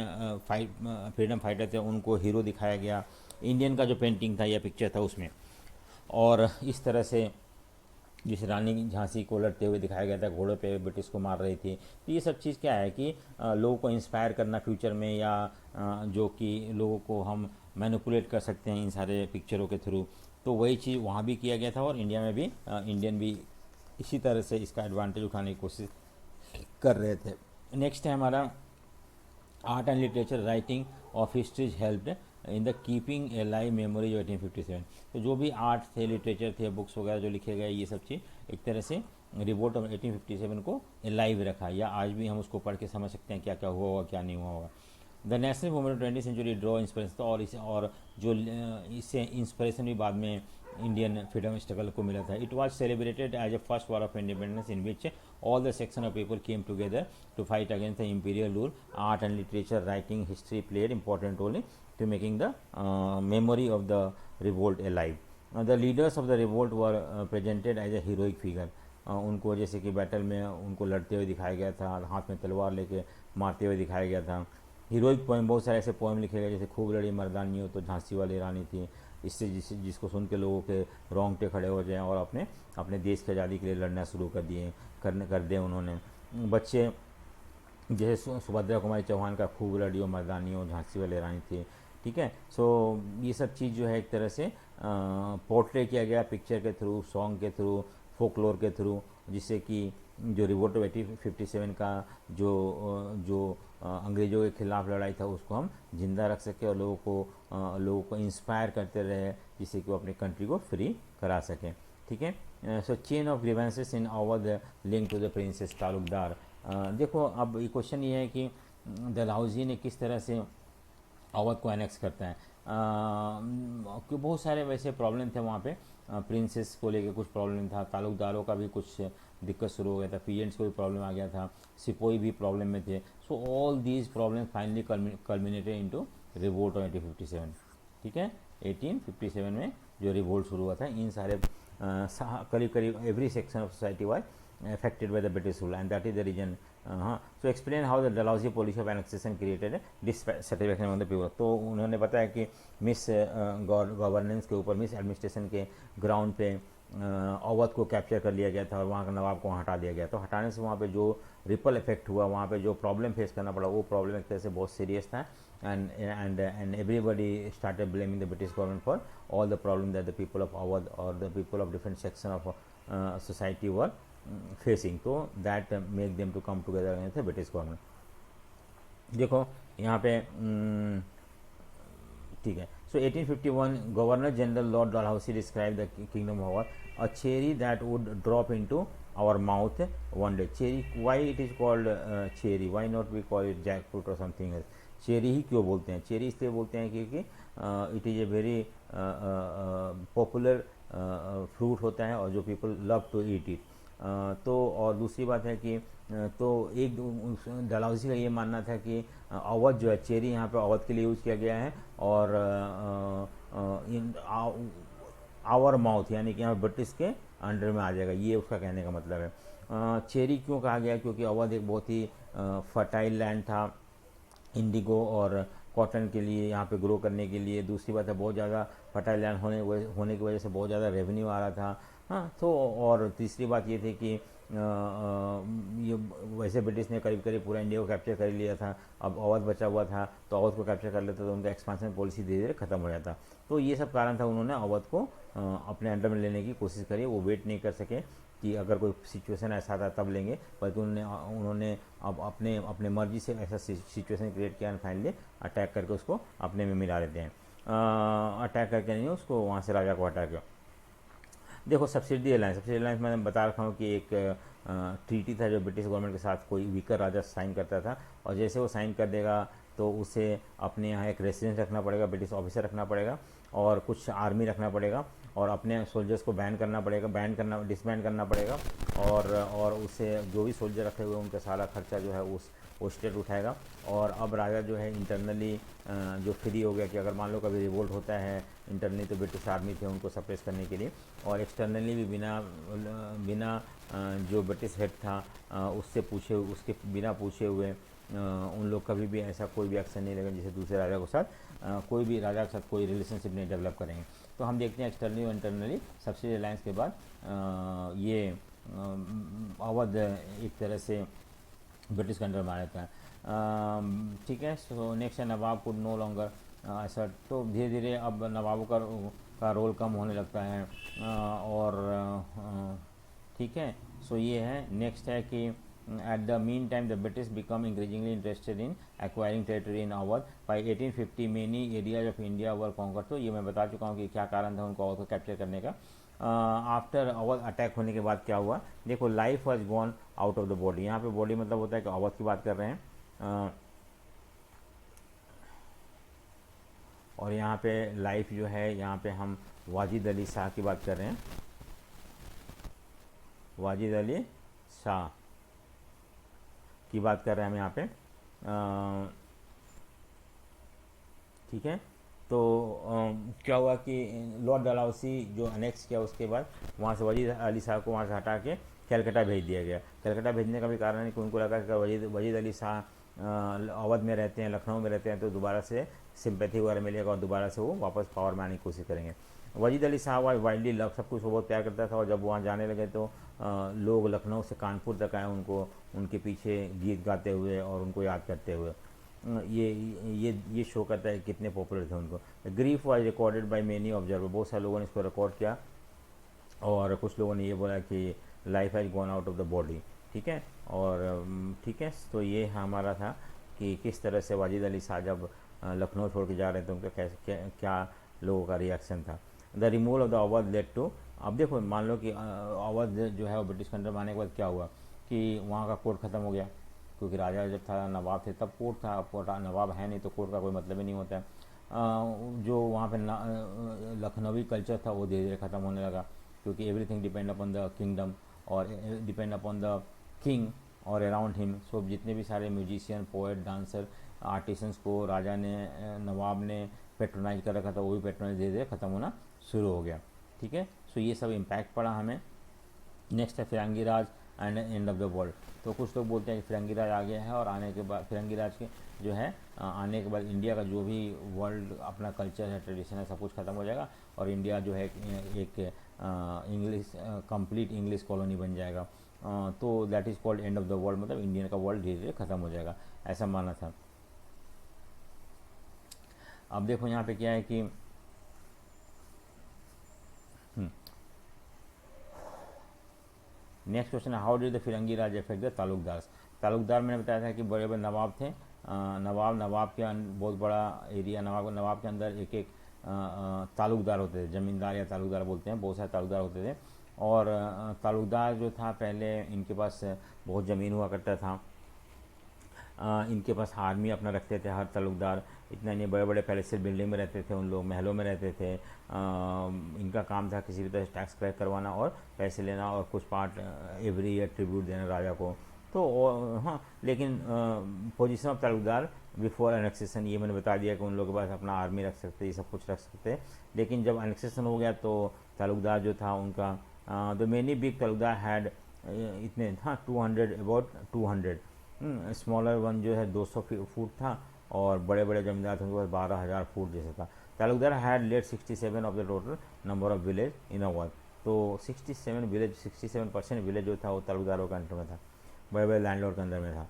फ्रीडम फाइटर थे उनको hero दिखाया गया, इंडियन का जो पेंटिंग था या पिक्चर था उसमें, और इस तरह से जिस रानी झांसी को लड़ते हुए दिखाया गया था, घोड़ों पे ब्रिटिश को मार रही थी। तो ये सब चीज़ क्या है कि लोगों को इंस्पायर करना फ्यूचर में, या जो कि लोगों को हम मैनिपुलेट कर सकते हैं इन सारे पिक्चरों के थ्रू। तो वही चीज़ वहाँ भी किया गया था, और इंडिया में भी इंडियन भी इसी तरह से इसका एडवांटेज उठाने की कोशिश कर रहे थे। नेक्स्ट है हमारा art and literature writing of histories helped in the keeping A live memories of 1857। तो जो भी आर्ट थे, लिटरेचर थे, बुक्स वगैरह जो लिखे गए, ये सब चीज़ एक तरह से रिवोल्ट ऑफ 1857 को लाइव रखा, या आज भी हम उसको पढ़ के समझ सकते हैं क्या क्या हुआ होगा, क्या नहीं हुआ होगा। The national movement 20th century draw inspiration, और जो इससे इंस्पिरेशन भी बाद में इंडियन फ्रीडम स्ट्रगल को मिला था। It was celebrated as a first war of independence in which all the section of people came together to fight against the imperial rule. Art and literature, writing, history played important role to making the memory of the revolt alive. The leaders of the revolt were presented as a heroic figure. उनको जैसे कि battle में उनको लड़ते हुए दिखाया गया था, हाथ में तलवार लेके मारते हुए दिखाया गया था। हीरोइक पोएम, बहुत सारे ऐसे पोएम लिखे गए, जैसे खूब लड़ी मर्दानी हो तो झांसी वाली रानी थी, इससे जिसको सुन के लोगों के रोंगटे खड़े हो जाएं और अपने अपने देश की आज़ादी के लिए लड़ना शुरू कर दें उन्होंने। बच्चे जैसे सुभद्रा कुमारी चौहान का खूब लड़ियों मर्दानियों झांसी वाली रानी थी, ठीक है। सो ये सब चीज़ जो है एक तरह से पोर्ट्रे किया गया पिक्चर के थ्रू, सॉन्ग के थ्रू, फोकलोर के थ्रू, जिससे कि जो रिवोल्ट ऑफ 1857 का जो अंग्रेज़ों के खिलाफ लड़ाई था उसको हम जिंदा रख सके और लोगों को इंस्पायर करते रहे, जिससे कि वो अपनी कंट्री को फ्री करा सकें, ठीक है। So chain of grievances in Awadh link to the princes taluqdar. देखो अब ये क्वेश्चन ये है कि डलहौजी ने किस तरह से अवध को एनेक्स करता है। कि बहुत सारे वैसे प्रॉब्लम थे वहाँ पे, प्रिंसेस को लेके कुछ प्रॉब्लम था, तालुकदारों का भी कुछ दिक्कत शुरू हो गया था, पीजेंट्स को भी प्रॉब्लम आ गया था, सिपोही भी प्रॉब्लम में थे। So all these problem finally culminated into revolt of 1857, ठीक है। 1857 में जो रिवोल्ट शुरू हुआ था, इन सारे करीब करीब every section of society was affected by the British rule, and that is the reason. So explain how the Dalhousie policy of annexation created dissatisfaction among the people. तो उन्होंने बताया कि मिस गवर्नेंस के ऊपर, मिस एडमिनिस्ट्रेशन के ground पे अवध को capture कर लिया गया था और वहाँ का नवाब को हटा दिया गया। तो हटाने से वहाँ पे जो रिपल इफेक्ट हुआ, वहाँ पे जो प्रॉब्लम फेस करना पड़ा, वो प्रॉब्लम एक तरह से बहुत सीरियस था। and everybody started blaming the British government for all the problem that the people of Awadh or the people of different section of society were facing. तो that make them to come together against the British government. देखो यहाँ पे ठीक है। So 1851 Governor General Lord Dalhousie described the kingdom of Awadh a cherry that would drop into our mouth one day. Cherry, why it is called cherry? Why not we call it jackfruit or something else? Cherry ही क्यों बोलते हैं? Cherry इसलिए बोलते हैं क्योंकि it is a very popular fruit होता है और जो people love to eat it. तो और दूसरी बात है कि तो एक डलहौजी का ये मानना था कि अवध जो है, चेरी यहाँ पे अवध के लिए यूज़ किया गया है और आवर माउथ यानी कि यहाँ ब्रिटिश के अंडर में आ जाएगा, ये उसका कहने का मतलब है। चेरी क्यों कहा गया? क्योंकि अवध एक बहुत ही फर्टाइल लैंड था इंडिगो और कॉटन के लिए, यहाँ पे ग्रो करने के लिए। दूसरी बात है बहुत ज़्यादा फर्टाइल लैंड होने की वजह से बहुत ज़्यादा रेवेन्यू आ रहा था। हाँ, तो और तीसरी बात ये थी कि ये वैसे ब्रिटिश ने करीब करीब पूरा इंडिया को कैप्चर कर लिया था, अब अवध बचा हुआ था, तो अवध को कैप्चर कर लेता तो उनका एक्सपांशन पॉलिसी धीरे धीरे खत्म हो जाता। तो ये सब कारण था, उन्होंने अवध को अपने अंडर में लेने की कोशिश करी। वो वेट नहीं कर सके कि अगर कोई सिचुएशन ऐसा था तब लेंगे, बल्कि उन्होंने अब अपने मर्जी से ऐसा सिचुएशन क्रिएट किया, फाइनली अटैक करके उसको अपने में मिला लेते हैं। अटैक करके नहीं, उसको वहाँ से राजा को हटा के। देखो सब्सिडी अलायंस मैंने बता रखा हूँ कि एक ट्रीटी था जो ब्रिटिश गवर्नमेंट के साथ कोई वीकर राजा साइन करता था, और जैसे वो साइन कर देगा तो उसे अपने यहाँ एक रेसिडेंस रखना पड़ेगा, ब्रिटिश ऑफिसर रखना पड़ेगा और कुछ आर्मी रखना पड़ेगा और अपने सोल्जर्स को डिसबैंड करना पड़ेगा और उसे जो भी सोल्जर रखे हुए उनका सारा खर्चा जो है वो स्टेट उठाएगा। और अब राजा जो है इंटरनली जो फ्री हो गया कि अगर मान लो कभी रिवोल्ट होता है इंटरनली, तो ब्रिटिश आर्मी थे उनको सप्रेस करने के लिए, और एक्सटर्नली भी बिना जो ब्रिटिश हेड था उसके बिना पूछे हुए उन लोग कभी भी ऐसा कोई भी एक्शन नहीं लेंगे जिसे दूसरे राजा के साथ कोई भी राजा के साथ कोई रिलेशनशिप नहीं डेवलप करेंगे। तो हम देखते हैं एक्सटर्नली और इंटरनली सब्सिडी अलायंस के बाद ये अवध एक तरह से ब्रिटिश के अंडर में आ जाता है। ठीक है। सो नेक्स्ट है नवाब को नो लॉन्गर ऐसा, तो धीरे धीरे अब नवाबों का रोल कम होने लगता है और ठीक है। सो ये है। नेक्स्ट है कि at the meantime the British become increasingly interested in acquiring territory in Awadh. By 1850 many areas of India were conquered. तो ये मैं बता चुका हूँ कि क्या कारण था उनको अवध को कैप्चर करने का। आफ्टर अवध अटैक होने के बाद क्या हुआ, देखो life was gone out of the body. यहाँ पे बॉडी मतलब होता है कि अवध की बात कर रहे हैं और यहाँ पे लाइफ जो है, यहाँ पे हम वाजिद अली शाह की बात कर रहे हैं, वाजिद अली शाह की बात कर रहे हैं हम यहाँ पे। ठीक है। तो क्या हुआ कि लॉर्ड डलहौसी जो अनेक्स किया उसके बाद वहाँ से वाजिद अली शाह को वहाँ से हटा के कलकत्ता भेज दिया गया। कलकत्ता भेजने का भी कारण है कि उनको लगा कि वाजिद अली शाह अवध में रहते हैं, लखनऊ में रहते हैं, तो दोबारा से सिंपैथी वगैरह मिलेगा और दोबारा से वो वापस पावर में आने की कोशिश करेंगे। वजीद अली साहब वाज वाइडली लव, सब कुछ वो बहुत प्यार करता था, और जब वहाँ जाने लगे तो लोग लखनऊ से कानपुर तक आए उनको उनके पीछे गीत गाते हुए और उनको याद करते हुए। ये शो करता है कितने पॉपुलर थे उनको। Grief was recorded by many observer, बहुत सारे लोगों ने इसको रिकॉर्ड किया, और कुछ लोगों ने ये बोला कि life has gone out of the body. ठीक है, और ठीक है, तो ये हमारा था कि किस तरह से वाजिद अली शाह जब लखनऊ छोड़ के जा रहे थे उनका कैसे क्या लोगों का रिएक्शन था। The removal of the Awadh led to, अब देखो मान लो कि अवध जो है वो ब्रिटिश कंट्रोल में आने के बाद क्या हुआ कि वहाँ का कोर्ट ख़त्म हो गया, क्योंकि राजा जब था, नवाब थे तब कोर्ट था, अब कोर्ट नवाब है नहीं तो कोर्ट का कोई मतलब ही नहीं होता है। जो वहाँ पे लखनवी कल्चर था वो धीरे धीरे ख़त्म होने लगा, क्योंकि everything depend upon the kingdom और डिपेंड अपॉन द किंग और अराउंड हिम। सो जितने भी सारे म्यूजिशियन, पोएट, डांसर, आर्टिसंस को राजा ने, नवाब ने पेट्रोनाइज कर रखा था, वो भी पेट्रोनाइज धीरे धीरे ख़त्म होना शुरू हो गया। ठीक है, सो ये सब इम्पैक्ट पड़ा हमें। नेक्स्ट है फिरंगी Raj and end of the world. तो कुछ लोग बोलते हैं कि फिरंगी राज आ गया है और आने के बाद फिरंगी राज के जो है आने के बाद इंडिया का जो भी वर्ल्ड अपना कल्चर है, ट्रेडिशन है, सब कुछ ख़त्म हो जाएगा और इंडिया जो है एक इंग्लिश कंप्लीट इंग्लिश कॉलोनी बन जाएगा। तो that is called and of the world, मतलब इंडियन का वर्ल्ड धीरे धीरे ख़त्म हो जाएगा, ऐसा माना था। अब देखो यहाँ पे क्या है कि नेक्स्ट क्वेश्चन है, how did the Firangi Raj effect the Talukdar. Talukdar मैंने बताया था कि बड़े बड़े नवाब थे, नवाब के बहुत बड़ा एरिया, नवाब के अंदर एक एक तालुकदार होते थे, ज़मींदार या तालुकदार बोलते हैं, बहुत सारे तालुकदार होते थे। और तालुकदार जो था पहले इनके पास बहुत ज़मीन हुआ करता था, इनके पास आर्मी अपना रखते थे हर तालुकदार, इतना नहीं, बड़े बड़े पैलेसियल बिल्डिंग में रहते थे उन लोग, महलों में रहते थे। इनका काम था किसी भी तरह टैक्स कलेक्ट करवाना और पैसे लेना और कुछ पार्ट एवरी ईयर ट्रिब्यूट देना राजा को। तो हाँ, लेकिन position of Talukdar before annexation, ये मैंने बता दिया कि उन लोगों के पास अपना आर्मी रख सकते, ये सब कुछ रख सकते। लेकिन जब एनेक्सेशन हो गया तो तालुकदार जो था उनका, the many big Talukdar had इतने, हाँ 200, अबाउट 200, स्मॉलर वन जो है 200 फुट था, और बड़े बड़े जमींदार थे उनके पास 12,000 फुट जैसा था। Taluqdar had let 67 of the total number of village in Awadh. तो 67 विलेज, 67% विलेज जो था वो तालुकदारों के अंडर में था, बड़े बड़े लैंडलॉर्ड के अंदर में था।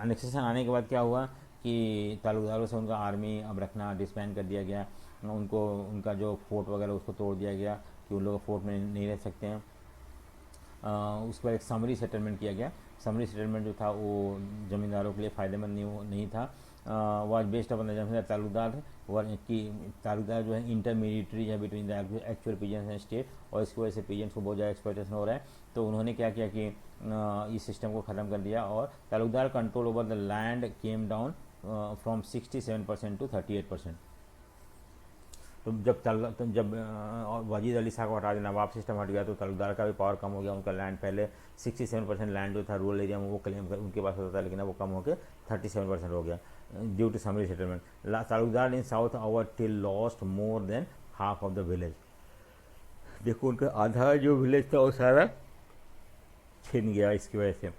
अनेक्सेशन आने के बाद क्या हुआ कि तालुकदारों से उनका आर्मी अब रखना डिस्बैंड कर दिया गया, उनको उनका जो फोर्ट वगैरह उसको तोड़ दिया गया कि उन लोग फोर्ट में नहीं रह सकते हैं। उसके बाद एक समरी सेटलमेंट किया गया। समरी सेटलमेंट जो था वो ज़मींदारों के लिए फ़ायदेमंद नहीं था। वाज बेस्ड अपन जमींदार तालुकदार वर कि तालुकदार जो है इंटरमीडिएटरी है between the actual peasants and state, और इसकी वजह से पीजेंट्स को बहुत ज़्यादा एक्सप्लॉइटेशन हो रहा है। तो उन्होंने क्या किया कि इस सिस्टम को ख़त्म कर दिया, और taluqdar control over the land came down from 67% to 38%। तो जब वजीद अली शाह को हटा दिया, नवाब सिस्टम हट गया, तो तालुकदार का भी पावर कम हो गया। उनका लैंड पहले 67% लैंड जो था रूरल एरिया में वो क्लेम कर उनके पास होता था, लेकिन अब वो कम होकर 37% हो गया due to summary settlement. Taluqdar in south Awadh till lost more than half of the village. देखो उनका आधा जो विलेज था वो सारा छिन गया इसकी वजह से।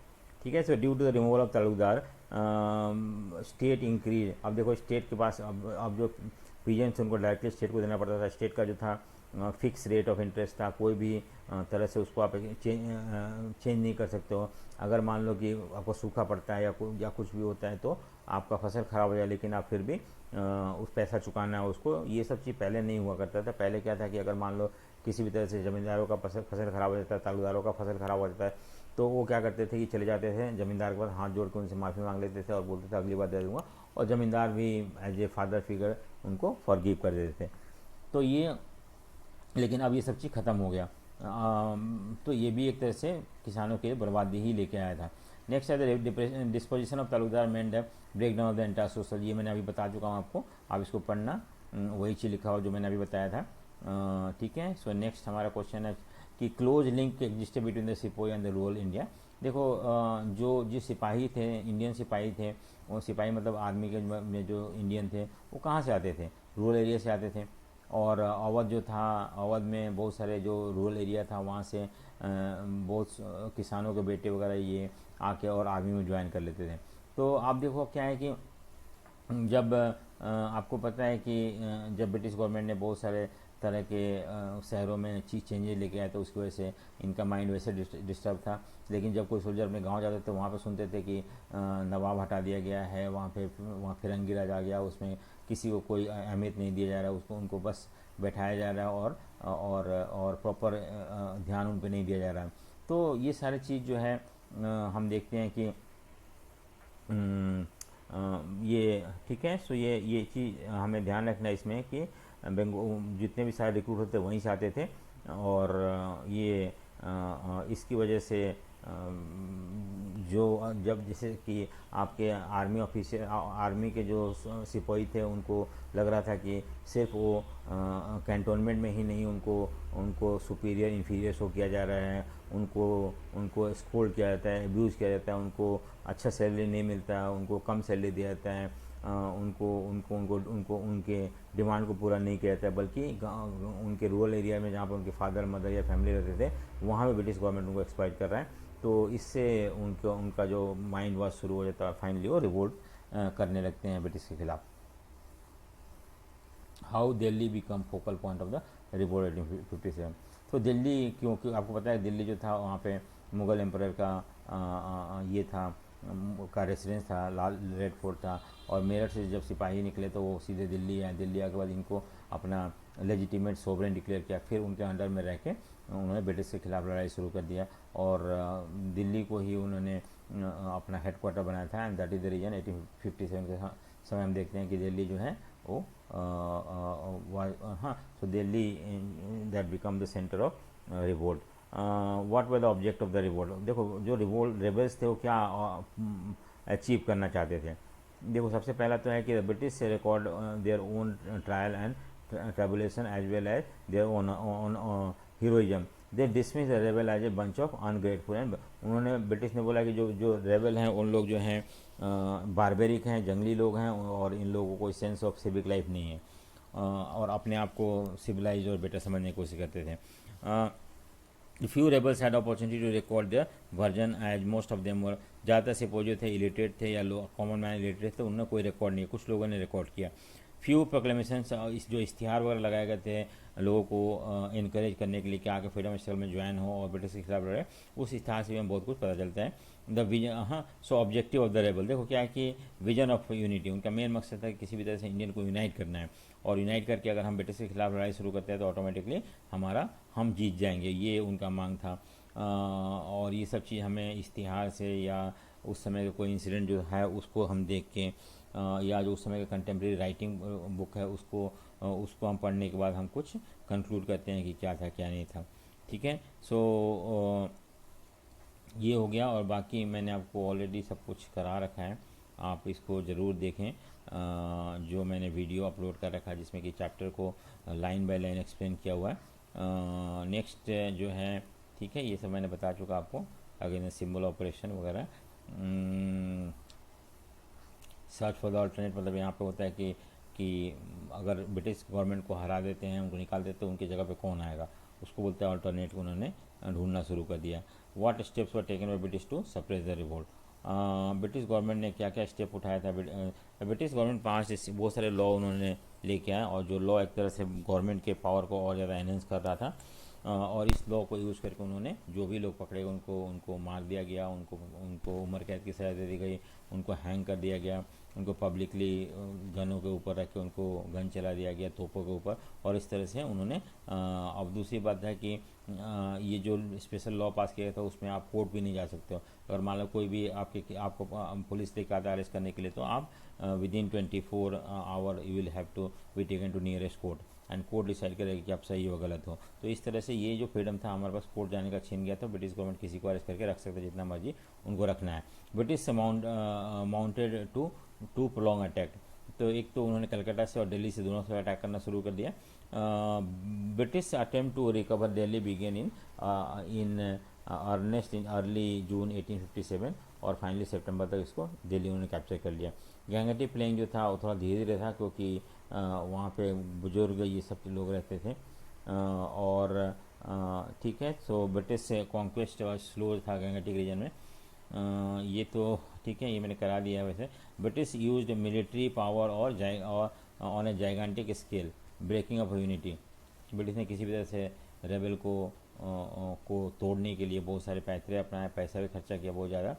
ठीक है, so due to the removal of taluqdar state increase. अब देखो स्टेट के पास अब जो पीजेंट्स उनको डायरेक्टली स्टेट को देना पड़ता था। स्टेट का जो था फिक्स रेट ऑफ इंटरेस्ट था, कोई भी तरह से उसको आप चेंज नहीं कर सकते हो। अगर मान लो कि आपको सूखा पड़ता है या कुछ भी होता है तो आपका फसल ख़राब हो जाए, लेकिन आप फिर भी उस पैसा चुकाना है उसको। ये सब चीज़ पहले नहीं हुआ करता था। पहले क्या था कि अगर मान लो किसी भी तरह से ज़मींदारों का फसल ख़राब हो जाता है, तालुकदारों का फसल ख़राब हो जाता है, तो वो क्या करते थे कि चले जाते थे ज़मींदार के पास, हाथ जोड़ के उनसे माफ़ी मांग लेते थे और बोलते थे अगली बार दे दूँगा, और ज़मींदार भी एज ए फादर फिगर उनको फॉरगिव कर देते थे। तो ये, लेकिन अब ये सब चीज़ ख़त्म हो गया। तो ये भी एक तरह से किसानों के बर्बादी ही लेके आया था। नेक्स्ट है disposition of taluqdar meant break down of the entire social. ये मैंने अभी बता चुका हूँ आपको, आप इसको पढ़ना, वही चीज़ लिखा हो जो मैंने अभी बताया था। ठीक है, सो नेक्स्ट हमारा क्वेश्चन है कि close link existed between the सिपाही एंड द रूरल इंडिया। देखो जो सिपाही थे, इंडियन सिपाही थे, वो सिपाही मतलब आर्मी के में जो इंडियन थे वो कहाँ से आते थे, रूरल एरिया से आते थे। और अवध जो था, अवध में बहुत सारे जो रूरल एरिया था वहाँ से बहुत किसानों के बेटे वगैरह ये आके और आर्मी में ज्वाइन कर लेते थे। तो आप देखो क्या है कि जब आपको पता है कि जब ब्रिटिश गवर्नमेंट ने बहुत सारे तरह के शहरों में चीज़ चेंजेस लेके आए तो उसकी वजह से इनका माइंड वैसे डिस्टर्ब था। लेकिन जब कोई सोल्जर अपने गांव जाते थे वहाँ पे सुनते थे कि नवाब हटा दिया गया है, वहाँ फिरंगी राज आ गया, उसमें किसी को कोई अहमियत नहीं दिया जा रहा है, उसको उनको बस बैठाया जा रहा है और प्रॉपर ध्यान उन पर नहीं दिया जा रहा है। तो ये सारी चीज़ जो है हम देखते हैं कि ये ठीक है। सो ये चीज़ हमें ध्यान रखना है इसमें कि जितने भी सारे रिक्रूट होते वहीं से आते थे। और इसकी वजह से जो जब जैसे कि आपके आर्मी ऑफिसर आर्मी के जो सिपाही थे उनको लग रहा था कि सिर्फ वो कैंटोनमेंट में ही नहीं उनको उनको सुपीरियर इन्फीरियर शो किया जा रहा है, उनको उनको स्कोल्ड किया जाता है, अब्यूज़ किया जाता है, उनको अच्छा सैलरी नहीं मिलता, उनको कम सैलरी दिया जाता है, उनको उनको उनको उनको उनके डिमांड को पूरा नहीं किया जाता है, बल्कि उनके रूरल एरिया में जहाँ पर उनके फादर मदर या फैमिली रहते थे वहाँ पे ब्रिटिश गवर्नमेंट उनको एक्सप्लॉइट कर रहा है। तो इससे उनका जो माइंड वॉश शुरू हो जाता है, फाइनली वो रिवोल्ट करने लगते हैं ब्रिटिश के खिलाफ। How Delhi become focal point of the revolt 1857। तो दिल्ली, क्योंकि आपको पता है दिल्ली जो था वहाँ पे मुग़ल एम्परर का ये था का रेसिडेंस था, लाल रेड फोर्ट था। और मेरठ से जब सिपाही निकले तो वो सीधे दिल्ली आए, दिल्ली आने के बाद इनको अपना लेजिटिमेट सोवरेन डिक्लेयर किया, फिर उनके अंडर में रह के उन्होंने ब्रिटिश के खिलाफ लड़ाई शुरू कर दिया और दिल्ली को ही उन्होंने अपना हेडक्वार्टर बनाया था। And that is the reason 1857 के समय हम देखते हैं कि दिल्ली जो है वो हाँ, so Delhi that become the centre of revolt. What were the object of the revolt. देखो जो रिवोल्ट रेबल्स थे वो क्या अचीव करना चाहते थे। देखो सबसे पहला तो है कि British record their own trial and tribulation as well as their own heroism. They dismiss the rebel as a bunch of ungrateful. And उन्होंने ब्रिटिश ने बोला कि जो जो रेबल हैं उन लोग जो हैं बारबेरिक हैं, जंगली लोग हैं और इन लोगों को कोई सेंस ऑफ सिविक लाइफ नहीं है और अपने आप को सिविलाइज और बेटर समझने की कोशिश करते थे। Few rebels had opportunity to record their version as most of them were. ज़्यादातर सिपो जो थे इलिटरेट थे या कॉमन मैन इलिटरेट थे, उन्होंने कोई रिकॉर्ड नहीं, कुछ लोगों ने रिकॉर्ड किया। फ्यू प्रोक्लेमेशन जो इश्तिहार वगैरह लगाए गए थे लोगों को इनक्रेज करने के लिए कि आगे फ्रीडम स्ट्रगल में ज्वाइन हो और ब्रिटिश के खिलाफ लड़े, उस इश्तिहार से हमें बहुत कुछ पता चलता है। द विजन, हाँ, सो ऑब्जेक्टिव ऑफ द रेबल, देखो क्या है कि विजन ऑफ यूनिटी, उनका मेन मकसद था कि किसी भी तरह से इंडियन को यूनाइट करना है और यूनाइट करके अगर हम ब्रिटिश के खिलाफ लड़ाई शुरू करते हैं तो ऑटोमेटिकली हम जीत जाएंगे, ये उनका मांग था। और ये सब चीज़ हमें इश्तिहार से या उस समय का कोई इंसिडेंट जो है उसको हम देख के या जो उस समय का कंटेम्प्रेरी राइटिंग बुक है उसको हम पढ़ने के बाद हम कुछ कंक्लूड करते हैं कि क्या था क्या नहीं था। ठीक है, सो ये हो गया और बाकी मैंने आपको ऑलरेडी सब कुछ करा रखा है, आप इसको ज़रूर देखें। जो मैंने वीडियो अपलोड कर रखा है जिसमें कि चैप्टर को लाइन बाय लाइन एक्सप्लेन किया हुआ है। नेक्स्ट जो है, ठीक है, ये सब मैंने बता चुका आपको, अगेन सिंबल ऑपरेशन वगैरह। सर्च फॉर द अल्टरनेट, मतलब यहाँ पे होता है कि अगर ब्रिटिश गवर्नमेंट को हरा देते हैं, उनको निकाल देते हैं, उनकी जगह पे कौन आएगा, उसको बोलते हैं अल्टरनेट को उन्होंने ढूंढना शुरू कर दिया। What steps were taken by British to suppress the revolt. British government ने क्या क्या स्टेप उठाया था। ब्रिटिश गवर्नमेंट 5 बहुत सारे लॉ उन्होंने लेके आए और जो लॉ एक तरह से गवर्नमेंट के पावर को और ज़्यादा एनहेंस कर रहा था। और इस लॉ को यूज़ करके उन्होंने जो भी लोग पकड़े उनको मार दिया गया, उनको उम्र कैद की सज़ा दे दी गई, उनको हैंग कर दिया गया, उनको पब्लिकली गनों के ऊपर रख के उनको गन चला दिया गया तोपों के ऊपर। और इस तरह से उन्होंने अब दूसरी बात है कि ये जो स्पेशल लॉ पास किया था उसमें आप कोर्ट भी नहीं जा सकते हो। अगर मान लो कोई भी आपको पुलिस लेकर आता है अरेस्ट करने के लिए तो आप within 24 hour you will have to be taken to nearest court and court decide करेगा कि आप सही हो गलत हो। तो इस तरह से ये जो फ्रीडम था हमारे पास कोर्ट जाने का छीन गया था। ब्रिटिश गवर्नमेंट किसी को अरेस्ट करके रख सकते जितना मर्जी उनको रखना है। British mounted to prolong attack, तो एक तो उन्होंने कलकत्ता से और दिल्ली से दोनों से अटैक करना शुरू कर दिया। British attempt to recover Delhi began in earnest in early June 1857 और फाइनली सितंबर तक इसको दिल्ली उन्होंने कैप्चर कर लिया। गंगटी प्लेन जो था वो थोड़ा धीरे धीरे था क्योंकि वहाँ पे बुजुर्ग ये सब लोग रहते थे और ठीक है। सो ब्रिटिश कॉन्क्वेस्ट स्लो था गंगटी रीजन में। ये तो ठीक है, ये मैंने करा दिया है वैसे। ब्रिटिश यूज्ड मिलिट्री पावर और on a gigantic scale breaking of unity. British ने किसी भी तरह से रेबल को तोड़ने के लिए बहुत सारे पैतरे अपनाए, पैसा भी खर्चा किया बहुत ज़्यादा।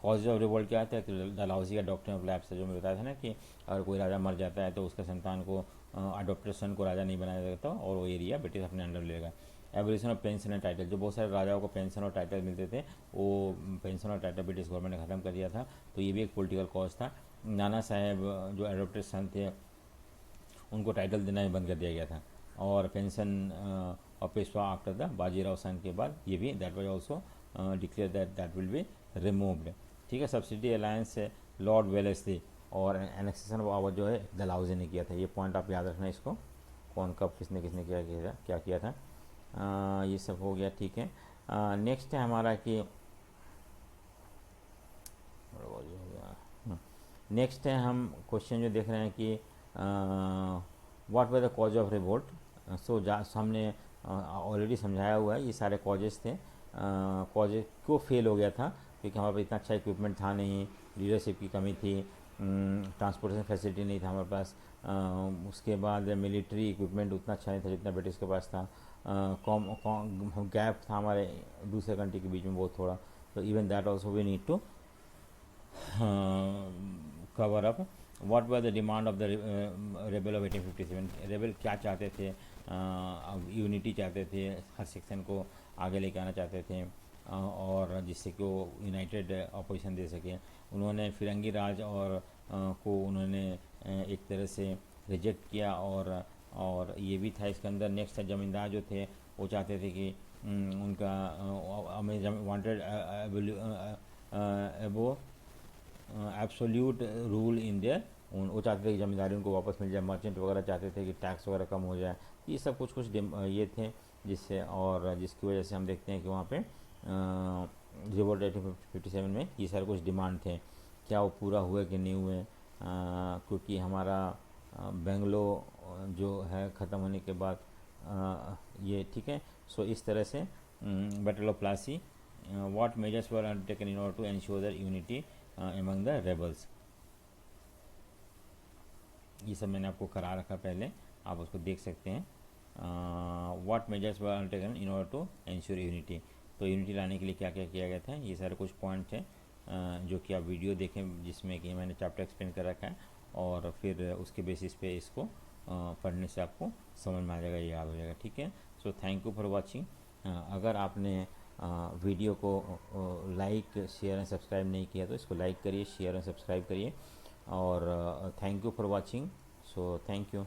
कॉज ऑफ रिवोल्ट क्या था? डलहौजी का डॉक्ट्रिन ऑफ लैप्स, जो मैं बताया था ना कि अगर कोई राजा मर जाता है तो उसका संतान को, अडॉप्टेड सन को राजा नहीं बनाया जाता और वो एरिया ब्रिटिश अपने अंडर लेगा। Evolution of pension and title, जो बहुत सारे राजाओं को पेंशन और टाइटल मिलते थे, वो पेंशन और टाइटल ब्रिटिश गवर्नमेंट ने ख़त्म कर दिया था, तो ये भी एक पॉलिटिकल कॉज था। नाना साहेब जो एडॉप्टेड सन थे उनको टाइटल देना ही बंद कर दिया गया था। और पेंशन और पेशवा आफ्टर द बाजीराव सन के बाद ये भी that was also declare that will be removed. ठीक है, सब्सिडी अलायंस लॉर्ड वेलेस्ली और एनेक्सेशन ऑफ आवर जो है डलहौजी ने किया था। ये पॉइंट आप याद रखना इसको, कौन कब किसने किसने क्या किया था। ये सब हो गया, ठीक है। नेक्स्ट है हमारा कि नेक्स्ट है हम क्वेश्चन जो देख रहे हैं कि what were the cause of revolt. So हमने ऑलरेडी समझाया हुआ है, ये सारे कॉजेस थे। कॉजेज क्यों फेल हो गया था? क्योंकि हमारे पास इतना अच्छा इक्विपमेंट था नहीं, लीडरशिप की कमी थी, ट्रांसपोर्टेशन फैसिलिटी नहीं था हमारे पास, उसके बाद मिलिट्री इक्विपमेंट उतना अच्छा नहीं था जितना ब्रिटिश के पास था, गैप था हमारे दूसरे कंट्री के बीच में बहुत थोड़ा, तो even that also we need to cover up. What were the demand of the rebel of 1857। Rebel क्या चाहते थे? यूनिटी चाहते थे, हर सेक्शन को आगे लेके आना चाहते थे, और जिससे कि वो यूनाइटेड अपोजिशन दे सके। उन्होंने फिरंगी राज और को उन्होंने एक तरह से रिजेक्ट किया, और ये भी था इसके अंदर। नेक्स्ट जमींदार जो थे वो चाहते थे कि उनका वांटेड एबो एब्सोल्यूट रूल इन देयर। वो चाहते थे कि जमींदारी उनको वापस मिल जाए, मर्चेंट वगैरह चाहते थे कि टैक्स वगैरह कम हो जाए। ये सब कुछ ये थे जिससे, और जिसकी वजह से हम देखते हैं कि वहाँ पे रिवोल्ट 1857 में ये सारे कुछ डिमांड थे। क्या वो पूरा हुए कि नहीं हुए? क्योंकि हमारा बेंगलो जो है ख़त्म होने के बाद ये, ठीक है। सो इस तरह से battle of Plassey, what measures were undertaken in order to ensure the unity among the rebels. ये सब मैंने आपको करा रखा पहले, आप उसको देख सकते हैं। What measures were undertaken in order to ensure unity, तो यूनिटी लाने के लिए क्या क्या किया गया था, ये सारे कुछ पॉइंट हैं जो कि आप वीडियो देखें जिसमें कि मैंने चैप्टर एक्सप्लेन कर रखा है, और फिर उसके बेसिस पे इसको पढ़ने से आपको समझ में आ जाएगा, याद हो जाएगा, ठीक है। So thank you for watching. अगर आपने वीडियो को लाइक शेयर एंड सब्सक्राइब नहीं किया तो इसको लाइक करिए, शेयर एंड सब्सक्राइब करिए, और thank you for watching. So thank you.